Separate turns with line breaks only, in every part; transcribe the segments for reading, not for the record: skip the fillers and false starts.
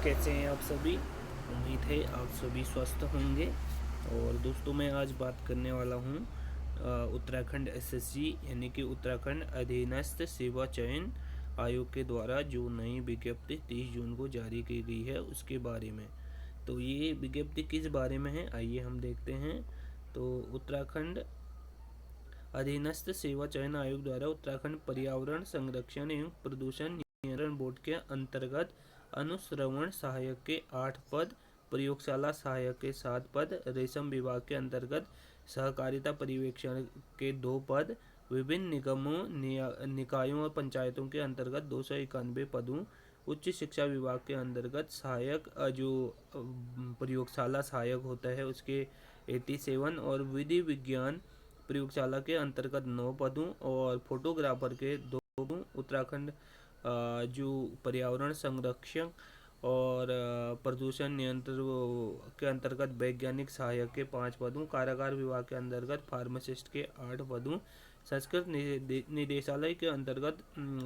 कैसे हैं आप सभी। उम्मीद है आप सभी स्वस्थ होंगे। और दोस्तों मैं आज बात करने वाला हूँ उत्तराखंड एसएससी यानी कि उत्तराखंड अधीनस्थ सेवा चयन आयोग के द्वारा जो नई विज्ञप्ति 30 जून को जारी की गई है उसके बारे में। तो ये विज्ञप्ति किस बारे में है आइए हम देखते हैं। तो उत्तराखंड अधीनस्थ सेवा चयन आयोग द्वारा उत्तराखंड पर्यावरण संरक्षण एवं प्रदूषण नियंत्रण बोर्ड के अंतर्गत अनुश्रवण सहायक के 8 पद, प्रयोगशाला सहायक के 7 पद, रेशम विभाग के अंतर्गत सहकारिता पर्यवेक्षण के 2 पद, विभिन्न निगमों निकायों और पंचायतों के अंतर्गत 291 पदों, उच्च शिक्षा विभाग के अंतर्गत सहायक जो प्रयोगशाला सहायक होता है उसके 87 और विधि विज्ञान प्रयोगशाला के अंतर्गत 9 पदों और फोटोग्राफर के 2 पदों, उत्तराखंड जो पर्यावरण संरक्षण और प्रदूषण नियंत्रण के अंतर्गत वैज्ञानिक सहायक के 5 पदों, कारागार विभाग के अंतर्गत फार्मासिस्ट के 8 पदों, संस्कृत निदेशालय के अंतर्गत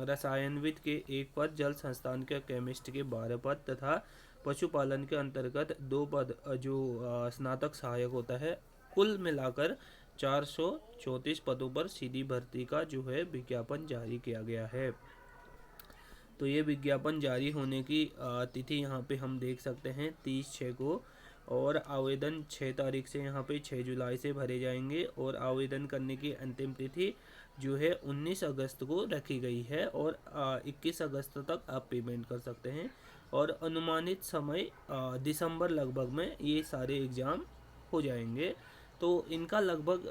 रसायनविद के 1 पद, जल संस्थान के केमिस्ट के 12 पद तथा पशुपालन के अंतर्गत 2 पद जो स्नातक सहायक होता है। कुल मिलाकर 434 पदों पर सीधी भर्ती का जो है विज्ञापन जारी किया गया है। तो ये विज्ञापन जारी होने की तिथि यहाँ पे हम देख सकते हैं 30/6 को, और आवेदन 6 तारीख से यहाँ पे 6 जुलाई से भरे जाएंगे और आवेदन करने की अंतिम तिथि जो है 19 अगस्त को रखी गई है और 21 अगस्त तक आप पेमेंट कर सकते हैं। और अनुमानित समय दिसंबर लगभग में ये सारे एग्ज़ाम हो जाएंगे। तो इनका लगभग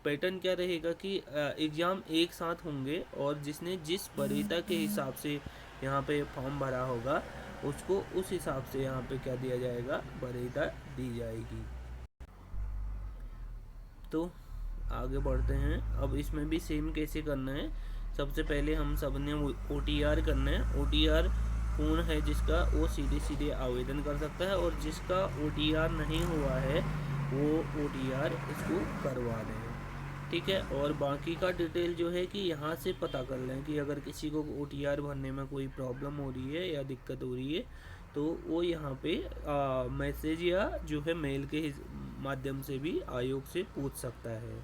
पैटर्न क्या रहेगा कि एग्ज़ाम एक साथ होंगे और जिसने जिस वरीयता के हिसाब से यहाँ पे फॉर्म भरा होगा उसको उस हिसाब से यहाँ पे क्या दिया जाएगा, वरीयता दी जाएगी। तो आगे बढ़ते हैं। अब इसमें भी सेम कैसे करना है। सबसे पहले हम सब ने OTR करना है। OTR पूर्ण है जिसका वो सीधे सीधे आवेदन कर सकता है और जिसका OTR नहीं हुआ है वो OTR इसको करवा दें, ठीक है। और बाकी का डिटेल जो है कि यहाँ से पता कर लें कि अगर किसी को OTR भरने में कोई प्रॉब्लम हो रही है या दिक्कत हो रही है तो वो यहाँ पे मैसेज या जो है मेल के माध्यम से भी आयोग से पूछ सकता है।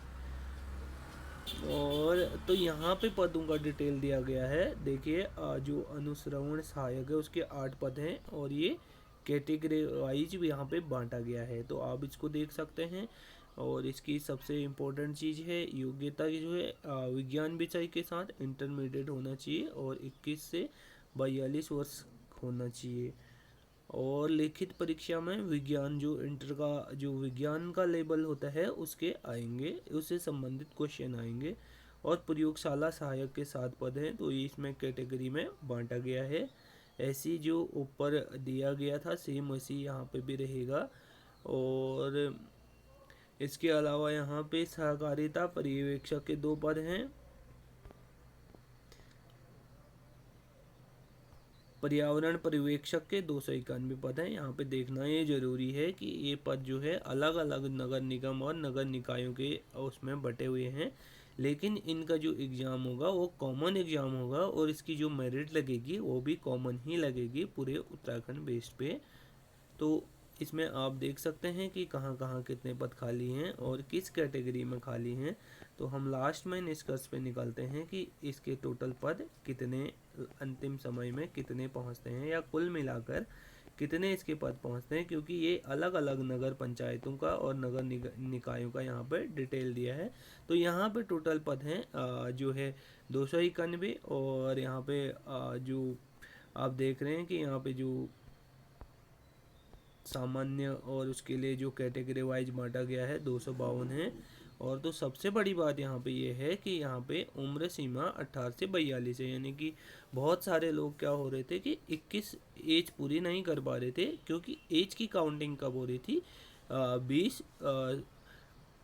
और तो यहाँ पे पदों का डिटेल दिया गया है। देखिए जो अनुश्रवण सहायक है उसके 8 पद हैं और ये कैटेगरी वाइज भी यहाँ पे बांटा गया है, तो आप इसको देख सकते हैं। और इसकी सबसे इम्पोर्टेंट चीज़ है योग्यता की जो है विज्ञान विषय के साथ इंटरमीडिएट होना चाहिए और 21 से 42 वर्ष होना चाहिए। और लिखित परीक्षा में विज्ञान जो इंटर का जो विज्ञान का लेवल होता है उसके आएंगे, उससे संबंधित क्वेश्चन आएंगे। और प्रयोगशाला सहायक के 7 पद हैं तो ये इसमें कैटेगरी में बांटा गया है। ऐसी जो ऊपर दिया गया था सेम वैसी यहाँ पे भी रहेगा। और इसके अलावा यहाँ पे सहकारिता पर्यवेक्षक के 2 पद हैं। पर्यावरण पर्यवेक्षक के 291 पद हैं। यहाँ पे देखना ये जरूरी है कि ये पद जो है अलग अलग नगर निगम और नगर निकायों के उसमें बटे हुए हैं, लेकिन इनका जो एग्ज़ाम होगा वो कॉमन एग्ज़ाम होगा और इसकी जो मेरिट लगेगी वो भी कॉमन ही लगेगी पूरे उत्तराखंड बेस पे। तो इसमें आप देख सकते हैं कि कहाँ कहाँ कितने पद खाली हैं और किस कैटेगरी में खाली हैं। तो हम लास्ट में निष्कर्ष पे निकलते हैं कि इसके टोटल पद कितने अंतिम समय में कितने पहुंचते हैं या कुल मिलाकर कितने इसके पद पहुंचते हैं, क्योंकि ये अलग अलग नगर पंचायतों का और नगर निकायों का यहाँ पर डिटेल दिया है। तो यहाँ पे टोटल पद हैं जो है 291 और यहाँ पे जो आप देख रहे हैं कि यहाँ पे जो सामान्य और उसके लिए जो कैटेगरी वाइज बांटा गया है 252 है। और तो सबसे बड़ी बात यहाँ पे ये है कि यहाँ पे उम्र सीमा 18 से 42 है, यानी कि बहुत सारे लोग क्या हो रहे थे कि 21 एज पूरी नहीं कर पा रहे थे, क्योंकि एज की काउंटिंग कब हो रही थी 20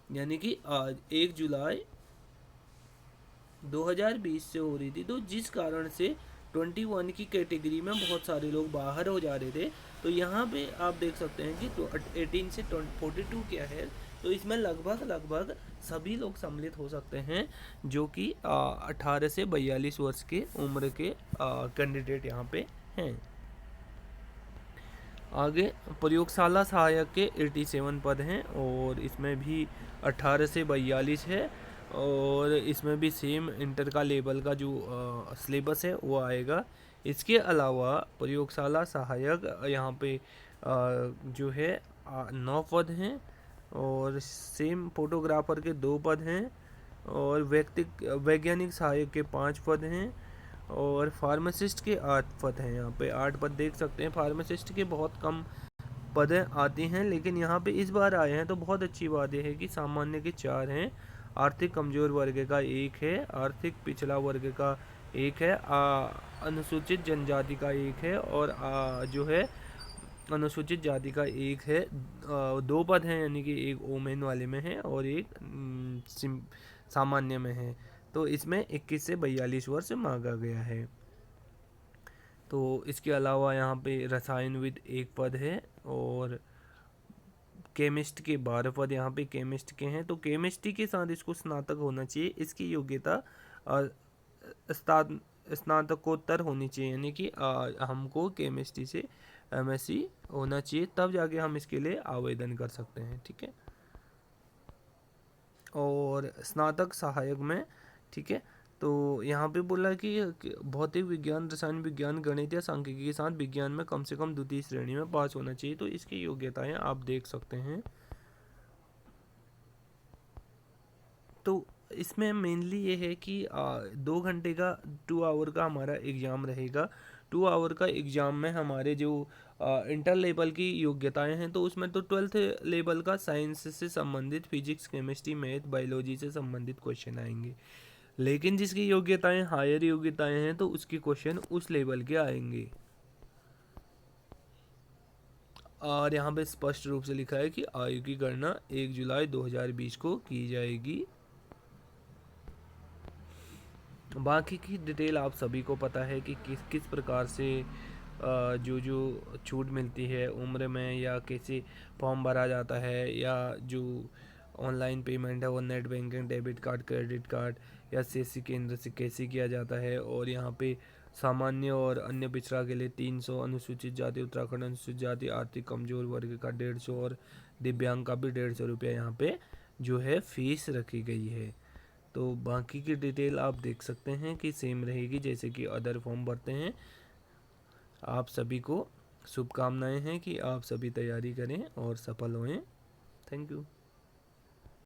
यानी कि 1 जुलाई 2020 से हो रही थी। तो जिस कारण से 21 की कैटेगरी में बहुत सारे लोग बाहर हो जा रहे थे। तो यहाँ पे आप देख सकते हैं कि 18 से 42 क्या है, तो इसमें लगभग सभी लोग सम्मिलित हो सकते हैं जो कि 18 से 42 वर्ष के उम्र के कैंडिडेट यहाँ पे हैं। आगे प्रयोगशाला सहायक के 87 पद हैं और इसमें भी 18 से 42 है और इसमें भी सेम इंटर का लेवल का जो सिलेबस है वो आएगा। इसके अलावा प्रयोगशाला सहायक यहाँ पे जो है 9 पद हैं और सेम फोटोग्राफर के 2 पद हैं और वैज्ञानिक सहायक के 5 पद हैं और फार्मासिस्ट के 8 पद हैं। यहाँ पे 8 पद देख सकते हैं। फार्मासिस्ट के बहुत कम पदें आती हैं लेकिन यहाँ पे इस बार आए हैं तो बहुत अच्छी बात यह है कि सामान्य के 4 हैं, आर्थिक कमजोर वर्ग का 1 है, आर्थिक पिछड़ा वर्ग का 1 है, अनुसूचित जनजाति का 1 है और जो है अनुसूचित जाति का 1 है। 2 पद हैं यानी कि एक ओमेन वाले में है और एक सामान्य में है। तो इसमें 21 से 42 वर्ष मांगा गया है। तो इसके अलावा यहाँ पे रसायनविद 1 पद है और केमिस्ट के 12 पद यहाँ पे केमिस्ट के हैं। तो केमिस्ट्री के साथ इसको स्नातक होना चाहिए। इसकी योग्यता स्नातकोत्तर होनी चाहिए यानी कि हमको केमिस्ट्री से एमएससी होना चाहिए तब जाके हम इसके लिए आवेदन कर सकते हैं। ठीक है, और स्नातक सहायक में ठीक है, तो यहाँ पे बोला कि भौतिक विज्ञान, रसायन विज्ञान, गणित या सांख्यिकी के साथ विज्ञान में कम से कम द्वितीय श्रेणी में पास होना चाहिए। तो इसकी योग्यताएं आप देख सकते हैं। तो इसमें मेनली ये है कि 2 घंटे का 2 आवर का हमारा एग्ज़ाम रहेगा। 2 आवर का एग्ज़ाम में हमारे जो इंटर लेवल की योग्यताएं हैं तो उसमें तो 12th लेवल का साइंस से संबंधित फिजिक्स, केमिस्ट्री, मैथ, बायोलॉजी से संबंधित क्वेश्चन आएंगे। लेकिन जिसकी योग्यताएं हायर योग्यताएं हैं तो उसकी क्वेश्चन उस लेवल के आएंगे। और यहाँ पे स्पष्ट रूप से लिखा है कि आयु की गणना 1 जुलाई 2020 को की जाएगी। बाकी की डिटेल आप सभी को पता है कि किस किस प्रकार से जो जो छूट मिलती है उम्र में या कैसे फॉर्म भरा जाता है या जो ऑनलाइन पेमेंट है वो net banking, debit card, credit card या सीएससी केंद्र से कैसे किया जाता है। और यहाँ पे सामान्य और अन्य पिछड़ा के लिए 300, अनुसूचित जाति उत्तराखंड अनुसूचित जाति आर्थिक कमजोर वर्ग का 150 और दिव्यांग का भी 150 रुपया यहाँ पे जो है फीस रखी गई है। तो बाकी की डिटेल आप देख सकते हैं कि सेम रहेगी जैसे कि अदर फॉर्म भरते हैं। आप सभी को शुभकामनाएं हैं कि आप सभी तैयारी करें और सफल होएं। Thank you.